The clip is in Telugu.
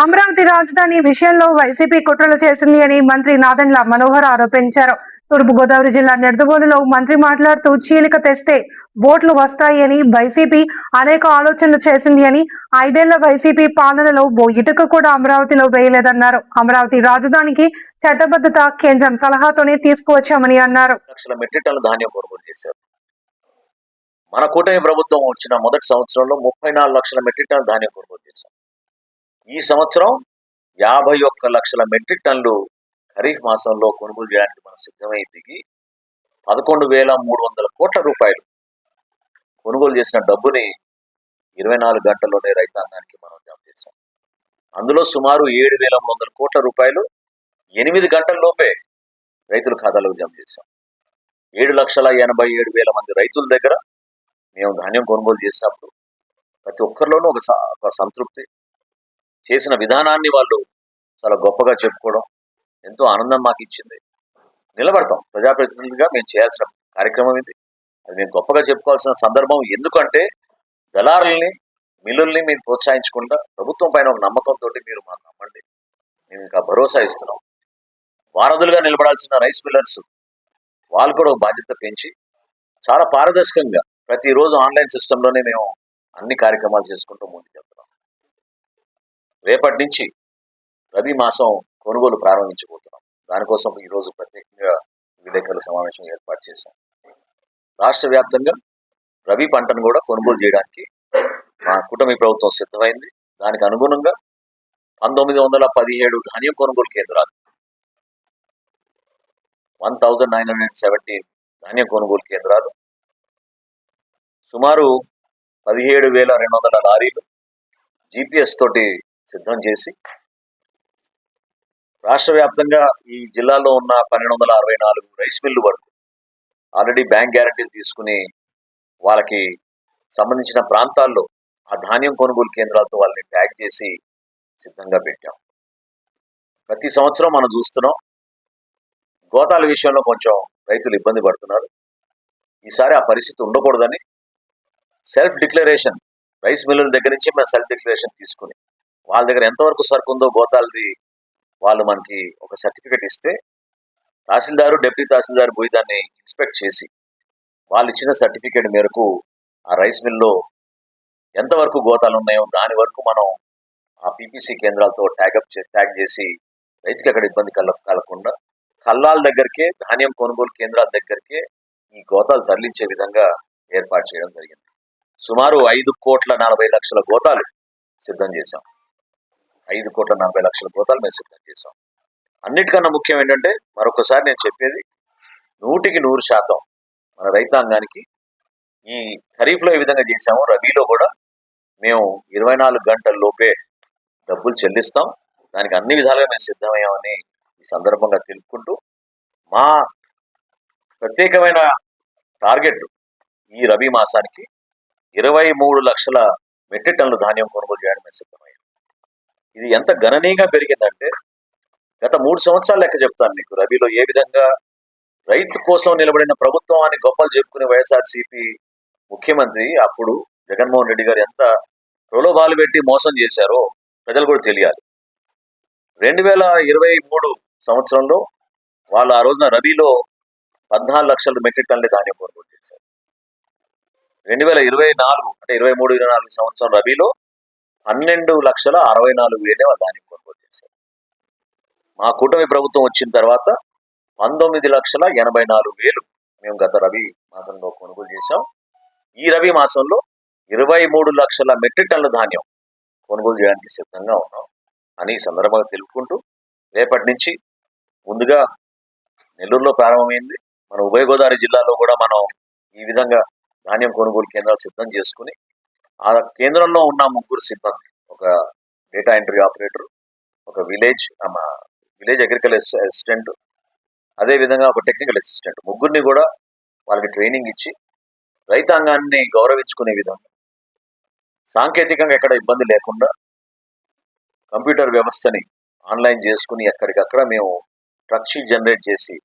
అమరావతి రాజధాని విషయంలో వైసీపీ కుట్రలు చేసింది అని మంత్రి నాదెండ్ల మనోహర్ ఆరోపించారు. తూర్పుగోదావరి జిల్లా నిడదవోలులో మంత్రి మాట్లాడుతూ చీలిక తెస్తే ఓట్లు వస్తాయి అని వైసీపీ అనేక ఆలోచనలు చేసింది అని, 5 ఏళ్ల వైసీపీ పాలనలో ఓ ఇటుక కూడా అమరావతిలో వేయలేదన్నారు. అమరావతి రాజధానికి చట్టబద్ధత కేంద్రం సలహాతోనే తీసుకువచ్చామని అన్నారు. మన కూటమి ప్రభుత్వం వచ్చిన మొదటి సంవత్సరంలో 34 లక్షల మెట్రిక్ టన్నుల ధాన్యం కొనుగోలు చేశాం. ఈ సంవత్సరం 51 లక్షల మెట్రిక్ టన్నులు ఖరీఫ్ మాసంలో కొనుగోలు చేయడానికి మనం సిద్ధమై దిగి 11,300 కోట్ల రూపాయలు కొనుగోలు చేసిన డబ్బుని 24 గంటల్లోనే రైతాంగానికి మనం జమ చేశాం. అందులో సుమారు 7,300 కోట్ల రూపాయలు 8 గంటల్లోపే రైతుల ఖాతాలకు జమ చేశాం. 7,87,000 మంది రైతుల దగ్గర మేము ధాన్యం కొనుగోలు చేసినప్పుడు ప్రతి ఒక్కరిలోనూ ఒక సంతృప్తి, చేసిన విధానాన్ని వాళ్ళు చాలా గొప్పగా చెప్పుకోవడం ఎంతో ఆనందం మాకు ఇచ్చింది. నిలబడతాం, ప్రజాప్రతినిధులుగా మేము చేయాల్సిన కార్యక్రమం ఇది. అది మేము గొప్పగా చెప్పుకోవాల్సిన సందర్భం. ఎందుకంటే దళారుల్ని, మిల్లుల్ని మేము ప్రోత్సహించకుండా ప్రభుత్వం పైన ఒక నమ్మకంతో మీరు మాకు నమ్మండి, మేము ఇంకా భరోసా ఇస్తున్నాం. వారధులుగా నిలబడాల్సిన రైస్ మిల్లర్స్ వాళ్ళు కూడా ఒక బాధ్యత పెంచి చాలా పారదర్శకంగా ప్రతిరోజు ఆన్లైన్ సిస్టంలోనే మేము అన్ని కార్యక్రమాలు చేసుకుంటూ ముందుకెళ్తున్నాం. రేపటి నుంచి రబీ మాసం కొనుగోలు ప్రారంభించబోతున్నాం. దానికోసం ఈరోజు ప్రత్యేకంగా విలేకరుల సమావేశం ఏర్పాటు చేశాం. రాష్ట్ర వ్యాప్తంగా రబీ పంటను కూడా కొనుగోలు చేయడానికి మా కూటమి ప్రభుత్వం సిద్ధమైంది. దానికి అనుగుణంగా 1917 ధాన్యం కొనుగోలు కేంద్రాలు, 1917 ధాన్యం కొనుగోలు కేంద్రాలు, సుమారు 17,200 లారీలు GPS తోటి సిద్ధం చేసి రాష్ట్ర వ్యాప్తంగా ఈ జిల్లాలో ఉన్న 1,264 రైస్ మిల్లు వరకు ఆల్రెడీ బ్యాంక్ గ్యారంటీలు తీసుకుని వాళ్ళకి సంబంధించిన ప్రాంతాల్లో ఆ ధాన్యం కొనుగోలు కేంద్రాలతో వాళ్ళని ట్యాగ్ చేసి సిద్ధంగా పెట్టాం. ప్రతి సంవత్సరం మనం చూస్తున్నాం, గోతాల విషయంలో కొంచెం రైతులు ఇబ్బంది పడుతున్నారు. ఈసారి ఆ పరిస్థితి ఉండకూడదని సెల్ఫ్ డిక్లరేషన్, రైస్ మిల్లుల దగ్గర నుంచి మనం సెల్ఫ్ డిక్లరేషన్ తీసుకుని వాళ్ళ దగ్గర ఎంతవరకు సరుకు ఉందో గోతాలది వాళ్ళు మనకి ఒక సర్టిఫికెట్ ఇస్తే తహసీల్దారు, డిప్యూటీ తహసీల్దార్ పోయి దాన్ని ఇన్స్పెక్ట్ చేసి వాళ్ళు ఇచ్చిన సర్టిఫికేట్ మేరకు ఆ రైస్ మిల్లో ఎంతవరకు గోతాలు ఉన్నాయో దాని వరకు మనం ఆ పీపీసీ కేంద్రాలతో ట్యాగ్ చేసి రైతుకి ఎక్కడ ఇబ్బంది కలగకుండా కల్లాల దగ్గరికే, ధాన్యం కొనుగోలు కేంద్రాల దగ్గరికే ఈ గోతాలు తరలించే విధంగా ఏర్పాటు చేయడం జరిగింది. సుమారు 5,40,00,000 గోతాలు సిద్ధం చేశాం. 5,40,00,000 గోతాలు మేము సిద్ధం చేశాం. అన్నిటికన్నా ముఖ్యం ఏంటంటే, మరొకసారి నేను చెప్పేది, 100% మన రైతాంగానికి ఈ ఖరీఫ్లో ఏ విధంగా చేశామో రబీలో కూడా మేము 24 గంటల్లోపే డబ్బులు చెల్లిస్తాం. దానికి అన్ని విధాలుగా మేము సిద్ధమయ్యామని ఈ సందర్భంగా తెలుపుకుంటూ, మా ప్రత్యేకమైన టార్గెట్ ఈ రబీ మాసానికి 23 లక్షల మెట్రిక్ టన్నుల ధాన్యం కొనుగోలు చేయడానికి మేము సిద్ధమయ్యాం. ఇది ఎంత గణనీయంగా పెరిగిందంటే, గత 3 సంవత్సరాలు లెక్క చెప్తాను మీకు. రబీలో ఏ విధంగా రైతు కోసం నిలబడిన ప్రభుత్వం అని గొప్పలు చెప్పుకునే వైఎస్ఆర్సీపీ ముఖ్యమంత్రి అప్పుడు జగన్మోహన్ రెడ్డి గారు ఎంత ప్రలోభాలు పెట్టి మోసం చేశారో ప్రజలు కూడా తెలియాలి. 2023 సంవత్సరంలో వాళ్ళు ఆ రోజున రబీలో 14 లక్షల మెట్రిక్ టన్నుల ధాన్యం కొనుగోలు చేశారు. 2024 అంటే 23-24 సంవత్సరం రబీలో 12,64,000 ధాన్యం కొనుగోలు చేశారు. మా కూటమి ప్రభుత్వం వచ్చిన తర్వాత 19,84,000 మేము గత రబీ మాసంలో కొనుగోలు చేశాం. ఈ రబీ మాసంలో 23 లక్షల మెట్రిక్ టన్నుల ధాన్యం కొనుగోలు చేయడానికి సిద్ధంగా ఉన్నాం అని ఈ సందర్భంగా తెలుపుకుంటూ, రేపటి నుంచి ముందుగా నెల్లూరులో ప్రారంభమైంది. మన ఉభయ గోదావరి జిల్లాలో కూడా మనం ఈ విధంగా ధాన్యం కొనుగోలు కేంద్రాలు సిద్ధం చేసుకుని ఆ కేంద్రంలో ఉన్న 3 సిబ్బంది, ఒక డేటా ఎంట్రీ ఆపరేటర్, ఒక విలేజ్ అగ్రికల్చర్ అసిస్టెంట్, అదేవిధంగా ఒక టెక్నికల్ అసిస్టెంట్, ముగ్గురిని కూడా వాళ్ళకి ట్రైనింగ్ ఇచ్చి రైతాంగాన్ని గౌరవించుకునే విధంగా, సాంకేతికంగా ఎక్కడ ఇబ్బంది లేకుండా కంప్యూటర్ వ్యవస్థని ఆన్లైన్ చేసుకుని ఎక్కడికక్కడ మేము ట్రక్ షీట్ జనరేట్ చేసి